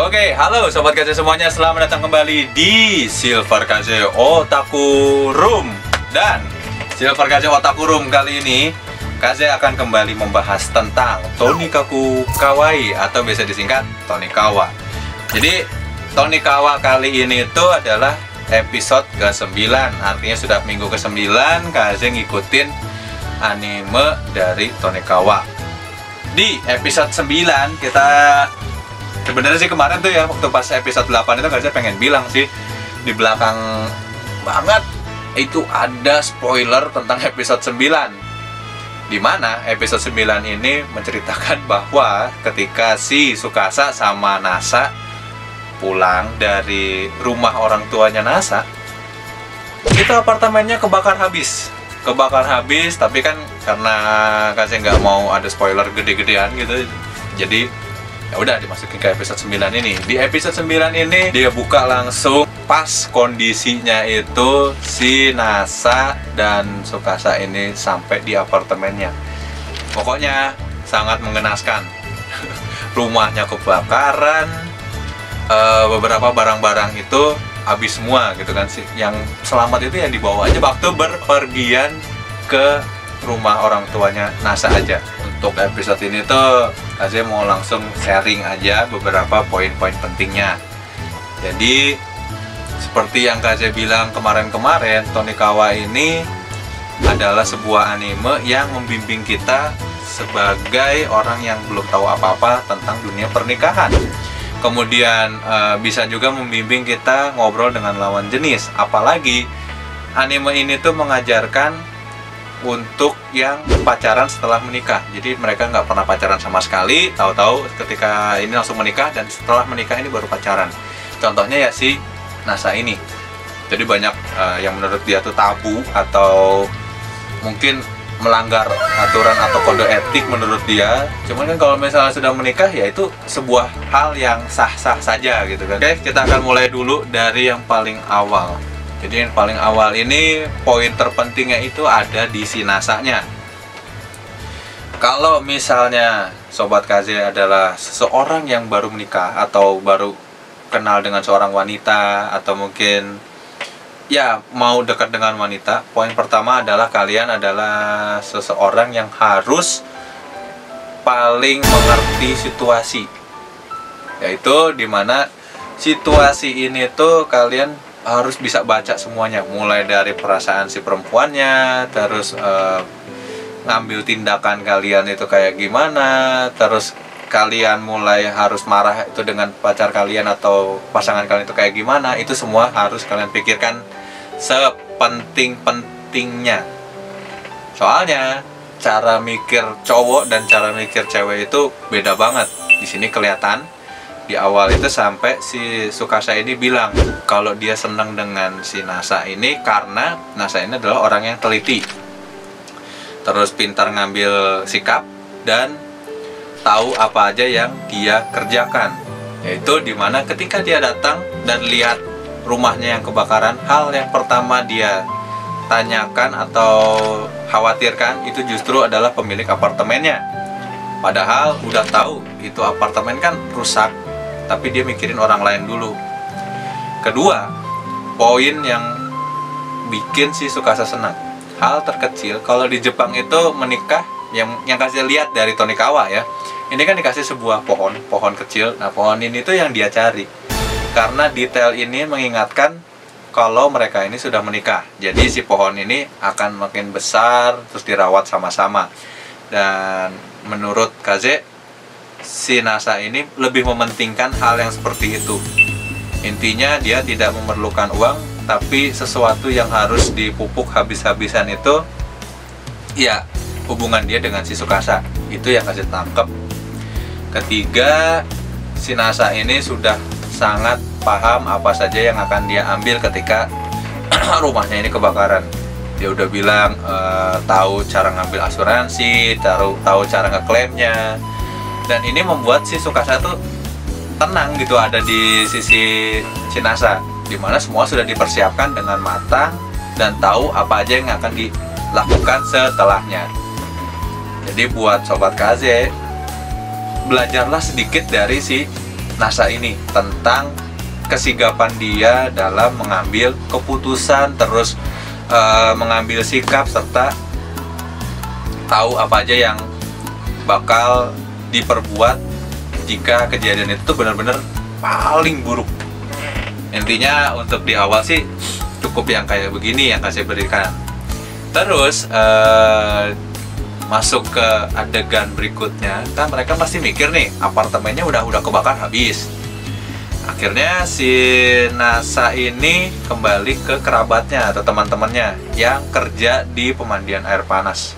Oke, halo Sobat Kaze semuanya, selamat datang kembali di Silver Kaze Otaku Room. Dan Silver Kaze Otaku Room kali ini Kaze akan kembali membahas tentang Tonikaku Kawaii atau biasa disingkat Tonikawa. Jadi Tonikawa kali ini itu adalah episode ke-9, artinya sudah minggu ke-9 Kaze ngikutin anime dari Tonikawa. Di episode 9 kita sebenarnya sih kemarin tuh ya, waktu pas episode 8 itu Kaze pengen bilang sih di belakang banget itu ada spoiler tentang episode 9, dimana episode 9 ini menceritakan bahwa ketika si Tsukasa sama Nasa pulang dari rumah orang tuanya Nasa, itu apartemennya kebakar habis, tapi kan karena Kaze nggak mau ada spoiler gede-gedean gitu, jadi ya udah dimasukin ke episode 9 ini. Di episode 9 ini dia buka langsung pas kondisinya itu si Nasa dan Tsukasa ini sampai di apartemennya. Pokoknya sangat mengenaskan. Rumahnya kebakaran, beberapa barang-barang itu habis semua gitu kan sih. Yang selamat itu yang dibawa aja waktu berpergian ke rumah orang tuanya Nasa aja. Untuk episode ini tuh Kaze mau langsung sharing aja beberapa poin-poin pentingnya. Jadi seperti yang Kaze bilang kemarin-kemarin, Tonikawa ini adalah sebuah anime yang membimbing kita sebagai orang yang belum tahu apa-apa tentang dunia pernikahan. Kemudian bisa juga membimbing kita ngobrol dengan lawan jenis. Apalagi anime ini tuh mengajarkan untuk yang pacaran setelah menikah. Jadi mereka nggak pernah pacaran sama sekali, tahu-tahu ketika ini langsung menikah, dan setelah menikah ini baru pacaran. Contohnya ya si Nasa ini. Jadi banyak yang menurut dia tuh tabu atau mungkin melanggar aturan atau kode etik menurut dia. Cuman kan kalau misalnya sudah menikah ya itu sebuah hal yang sah-sah saja gitu kan. Oke, kita akan mulai dulu dari yang paling awal. Jadi yang paling awal ini poin terpentingnya itu ada di si Nasanya. Kalau misalnya Sobat Kaze adalah seseorang yang baru menikah atau baru kenal dengan seorang wanita, atau mungkin ya mau dekat dengan wanita, poin pertama adalah kalian adalah seseorang yang harus paling mengerti situasi. Yaitu dimana situasi ini tuh kalian harus bisa baca semuanya, mulai dari perasaan si perempuannya, terus ngambil tindakan kalian itu kayak gimana, terus kalian mulai harus marah itu dengan pacar kalian atau pasangan kalian itu kayak gimana, itu semua harus kalian pikirkan sepenting-pentingnya. Soalnya cara mikir cowok dan cara mikir cewek itu beda banget. Di sini kelihatan di awal itu sampai si Tsukasa ini bilang kalau dia senang dengan si Nasa ini karena Nasa ini adalah orang yang teliti, terus pintar ngambil sikap, dan tahu apa aja yang dia kerjakan. Yaitu dimana ketika dia datang dan lihat rumahnya yang kebakaran, hal yang pertama dia tanyakan atau khawatirkan itu justru adalah pemilik apartemennya. Padahal udah tahu itu apartemen kan rusak, tapi dia mikirin orang lain dulu. Kedua, poin yang bikin si Tsukasa senang, hal terkecil. Kalau di Jepang itu menikah, yang kasih lihat dari Tonikawa ya, ini kan dikasih sebuah pohon kecil. Nah pohon ini tuh yang dia cari, karena detail ini mengingatkan kalau mereka ini sudah menikah. Jadi si pohon ini akan makin besar, terus dirawat sama-sama. Dan menurut Kaze, si Nasa ini lebih mementingkan hal yang seperti itu. Intinya dia tidak memerlukan uang, tapi sesuatu yang harus dipupuk habis-habisan itu ya hubungan dia dengan si Tsukasa. Itu yang Kaze tangkap. Ketiga, si Nasa ini sudah sangat paham apa saja yang akan dia ambil ketika rumahnya ini kebakaran. Dia udah bilang tahu cara ngambil asuransi, tahu cara ngeklaimnya. Dan ini membuat si Tsukasa tuh tenang gitu ada di sisi si Nasa, dimana semua sudah dipersiapkan dengan matang dan tahu apa aja yang akan dilakukan setelahnya. Jadi buat Sobat Kaze, belajarlah sedikit dari si Nasa ini tentang kesigapan dia dalam mengambil keputusan, terus mengambil sikap, serta tahu apa aja yang bakal diperbuat jika kejadian itu tuh benar-benar paling buruk. Intinya untuk di awal sih cukup yang kayak begini yang kasih berikan. Terus masuk ke adegan berikutnya, kan mereka pasti mikir nih, apartemennya udah kebakar habis. Akhirnya si Nasa ini kembali ke kerabatnya atau teman-temannya yang kerja di pemandian air panas.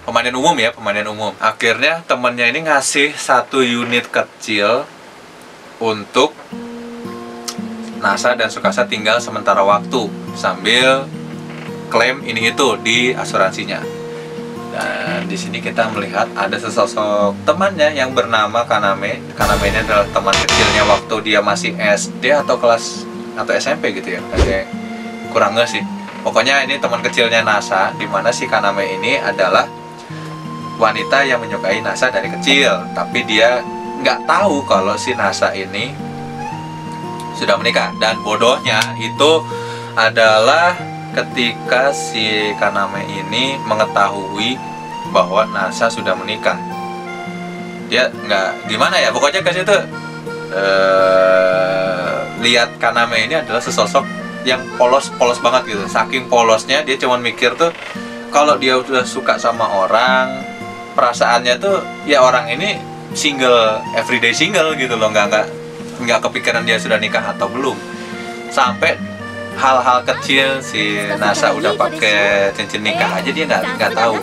Pemandian umum ya, pemandian umum. Akhirnya temennya ini ngasih satu unit kecil untuk Nasa dan Tsukasa tinggal sementara waktu sambil klaim ini itu di asuransinya. Dan di sini kita melihat ada sesosok temannya yang bernama Kaname. Kaname ini adalah teman kecilnya waktu dia masih SD atau kelas atau SMP gitu ya. Kayak kurang nggak sih. Pokoknya ini teman kecilnya Nasa, di mana si Kaname ini adalah wanita yang menyukai Nasa dari kecil, tapi dia nggak tahu kalau si Nasa ini sudah menikah. Dan bodohnya itu adalah ketika si Kaname ini mengetahui bahwa Nasa sudah menikah, dia nggak gimana ya, pokoknya ke situ lihat Kaname ini adalah sesosok yang polos banget gitu. Saking polosnya dia cuman mikir tuh kalau dia udah suka sama orang, perasaannya tuh ya orang ini single, everyday single gitu loh, nggak kepikiran dia sudah nikah atau belum. Sampai hal-hal kecil si Nasa udah pakai cincin nikah aja dia nggak tahu.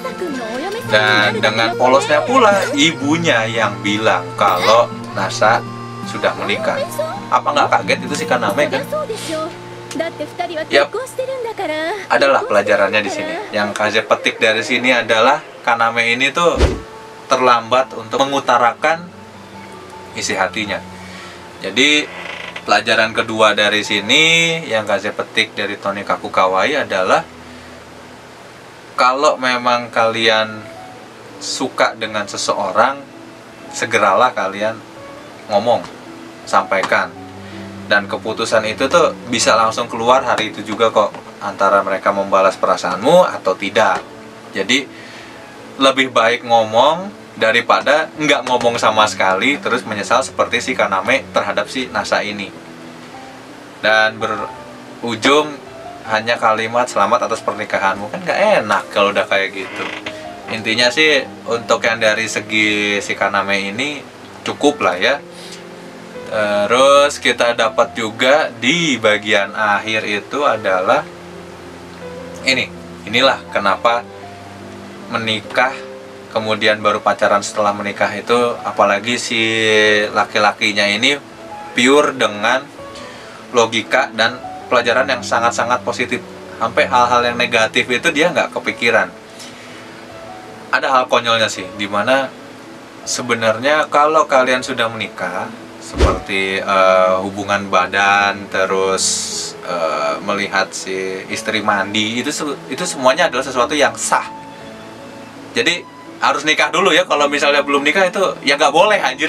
Dan dengan polosnya pula ibunya yang bilang kalau Nasa sudah menikah. Apa nggak kaget itu si Kaname kan? Yap, adalah pelajarannya di sini. Yang Kaze petik dari sini adalah Kaname ini tuh terlambat untuk mengutarakan isi hatinya. Jadi pelajaran kedua dari sini yang Kaze petik dari Tonikaku Kawaii adalah kalau memang kalian suka dengan seseorang, segeralah kalian ngomong, sampaikan. Dan keputusan itu tuh bisa langsung keluar hari itu juga kok, antara mereka membalas perasaanmu atau tidak. Jadi lebih baik ngomong daripada nggak ngomong sama sekali terus menyesal seperti si Kaname terhadap si Nasa ini. Dan berujung hanya kalimat selamat atas pernikahanmu, kan nggak enak kalau udah kayak gitu. Intinya sih untuk yang dari segi si Kaname ini cukup lah ya. Terus kita dapat juga di bagian akhir itu adalah inilah kenapa menikah kemudian baru pacaran setelah menikah itu, apalagi si laki-lakinya ini pure dengan logika dan pelajaran yang sangat-sangat positif. Sampai hal-hal yang negatif itu dia nggak kepikiran. Ada hal konyolnya sih, dimana sebenarnya kalau kalian sudah menikah, seperti hubungan badan, terus melihat si istri mandi, itu semuanya adalah sesuatu yang sah. Jadi harus nikah dulu ya. Kalau misalnya belum nikah itu ya nggak boleh anjir.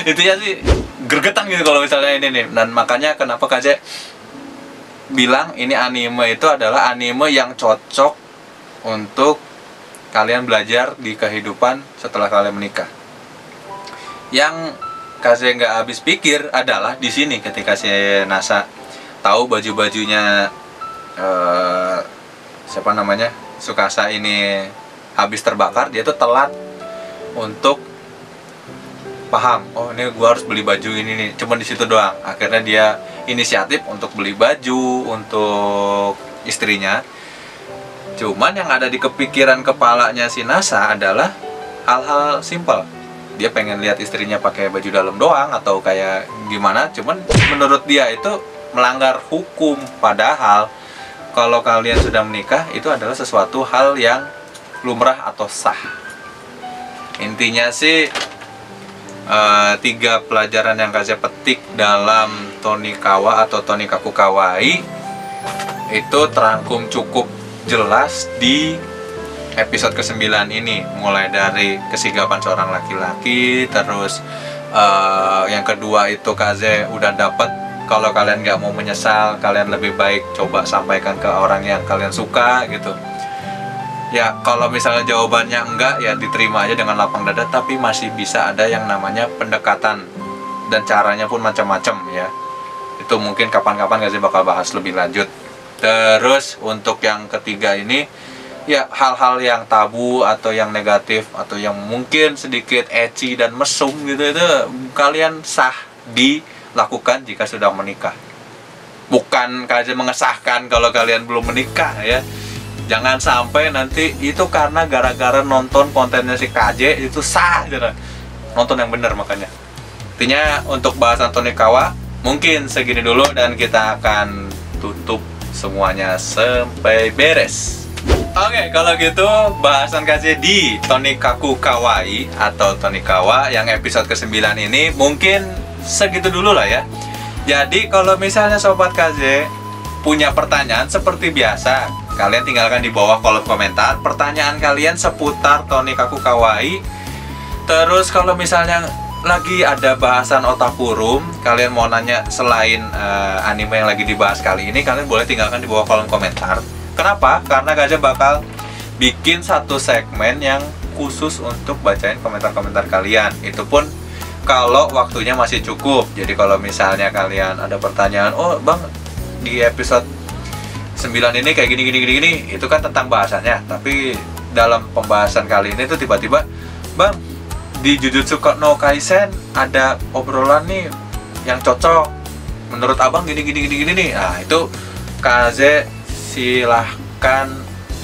Intinya sih gregetan gitu kalau misalnya ini nih. Dan makanya kenapa Kaze bilang ini anime itu adalah anime yang cocok untuk kalian belajar di kehidupan setelah kalian menikah. Yang Kaze nggak habis pikir adalah di sini ketika si Nasa tahu baju-bajunya siapa namanya Tsukasa ini habis terbakar, dia tuh telat untuk paham, oh ini gua harus beli baju ini nih. Cuman di situ doang. Akhirnya dia inisiatif untuk beli baju untuk istrinya. Cuman yang ada di kepikiran kepalanya si Nasa adalah hal-hal simpel. Dia pengen lihat istrinya pakai baju dalam doang atau kayak gimana. Cuman menurut dia itu melanggar hukum. Padahal kalau kalian sudah menikah itu adalah sesuatu hal yang lumrah atau sah. Intinya sih 3 pelajaran yang Kaze petik dalam Tonikawa atau Tonikaku Kawaii itu terangkum cukup jelas di episode ke-9 ini. Mulai dari kesigapan seorang laki-laki, terus Yang kedua itu Kaze udah dapet. Kalau kalian nggak mau menyesal, kalian lebih baik coba sampaikan ke orang yang kalian suka gitu. Ya kalau misalnya jawabannya enggak, ya diterima aja dengan lapang dada. Tapi masih bisa ada yang namanya pendekatan, dan caranya pun macam-macam ya. Itu mungkin kapan-kapan Kaze bakal bahas lebih lanjut. Terus untuk yang ketiga ini, ya hal-hal yang tabu atau yang negatif atau yang mungkin sedikit ecchi dan mesum gitu, itu kalian sah dilakukan jika sudah menikah. Bukan Kaze mengesahkan kalau kalian belum menikah ya. Jangan sampai nanti itu karena gara-gara nonton kontennya si KJ itu sah gitu. Nonton yang benar makanya. Intinya untuk bahasan Tonikawa mungkin segini dulu, dan kita akan tutup semuanya sampai beres. Oke, kalau gitu bahasan KJ di Tonikaku Kawaii atau Tonikawa yang episode ke-9 ini mungkin segitu dulu lah ya. Jadi kalau misalnya Sobat KJ punya pertanyaan seperti biasa, kalian tinggalkan di bawah kolom komentar pertanyaan kalian seputar Tonikaku Kawaii. Terus kalau misalnya lagi ada bahasan Otaku Room, kalian mau nanya selain anime yang lagi dibahas kali ini, kalian boleh tinggalkan di bawah kolom komentar. Kenapa? Karena Kaze bakal bikin satu segmen yang khusus untuk bacain komentar-komentar kalian. Itu pun kalau waktunya masih cukup. Jadi kalau misalnya kalian ada pertanyaan, oh bang di episode 9 ini kayak gini, itu kan tentang bahasanya. Tapi dalam pembahasan kali ini tuh tiba-tiba, bang di Jujutsu no Kaisen ada obrolan nih yang cocok menurut abang gini nih. Nah itu Kaze silahkan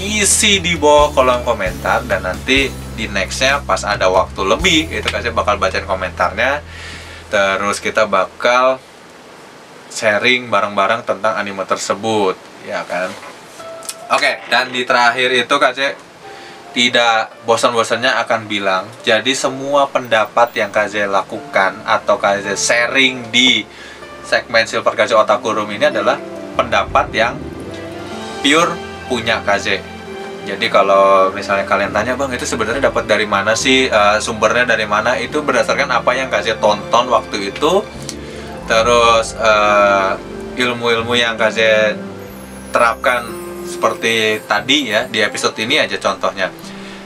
isi di bawah kolom komentar, dan nanti di nextnya pas ada waktu lebih itu Kaze bakal bacain komentarnya. Terus kita bakal sharing bareng-bareng tentang anime tersebut ya kan. Oke, dan di terakhir itu Kaze tidak bosan-bosannya akan bilang, jadi semua pendapat yang Kaze lakukan atau Kaze sharing di segmen Silver Kaze Otaku Room ini adalah pendapat yang pure punya Kaze. Jadi kalau misalnya kalian tanya, bang itu sebenarnya dapat dari mana sih, sumbernya dari mana, itu berdasarkan apa yang Kaze tonton waktu itu. Terus ilmu-ilmu yang Kaze terapkan seperti tadi ya di episode ini aja contohnya,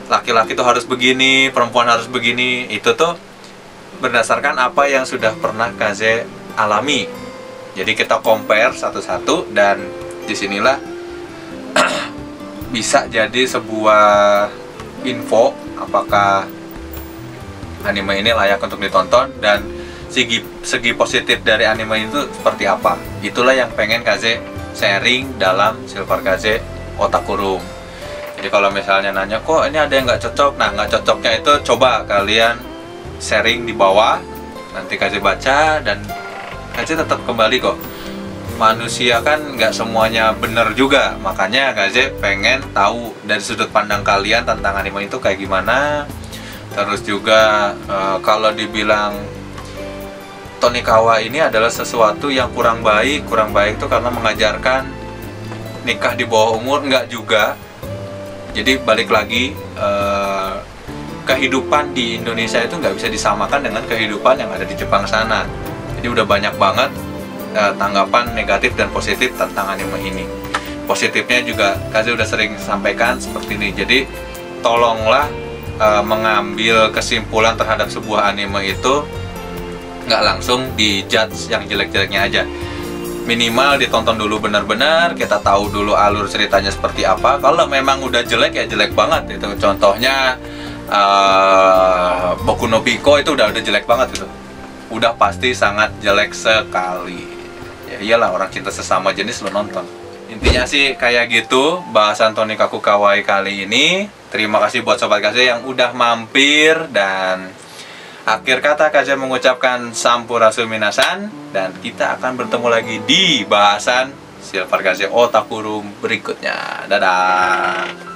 laki-laki tuh harus begini, perempuan harus begini, itu tuh berdasarkan apa yang sudah pernah Kaze alami. Jadi kita compare satu-satu, dan disinilah bisa jadi sebuah info apakah anime ini layak untuk ditonton, dan segi positif dari anime itu seperti apa. Itulah yang pengen Kaze sharing dalam Silver Kaze Otaku Room. Jadi kalau misalnya nanya, kok ini ada yang nggak cocok, nah nggak cocoknya itu coba kalian sharing di bawah, nanti Kaze baca, dan Kaze tetap kembali kok. Manusia kan nggak semuanya bener juga, makanya Kaze pengen tahu dari sudut pandang kalian tentang anime itu kayak gimana. Terus juga kalau dibilang Tonikawa ini adalah sesuatu yang kurang baik itu karena mengajarkan nikah di bawah umur, enggak juga. Jadi balik lagi, kehidupan di Indonesia itu nggak bisa disamakan dengan kehidupan yang ada di Jepang sana. Jadi udah banyak banget tanggapan negatif dan positif tentang anime ini. Positifnya juga Kaze udah sering sampaikan seperti ini. Jadi tolonglah mengambil kesimpulan terhadap sebuah anime itu nggak langsung dijudge yang jelek-jeleknya aja. Minimal ditonton dulu benar-benar, kita tahu dulu alur ceritanya seperti apa. Kalau memang udah jelek ya jelek banget itu. Contohnya Boku no Pico itu udah jelek banget itu. Udah pasti sangat jelek sekali. Ya iyalah, orang cinta sesama jenis lo nonton. Intinya sih kayak gitu bahasan Tonikaku Kawaii kali ini. Terima kasih buat Sobat Kaze yang udah mampir, dan akhir kata Kaze mengucapkan Sampurasun Minasan, dan kita akan bertemu lagi di bahasan Silver Kaze Otaku Room berikutnya. Dadah.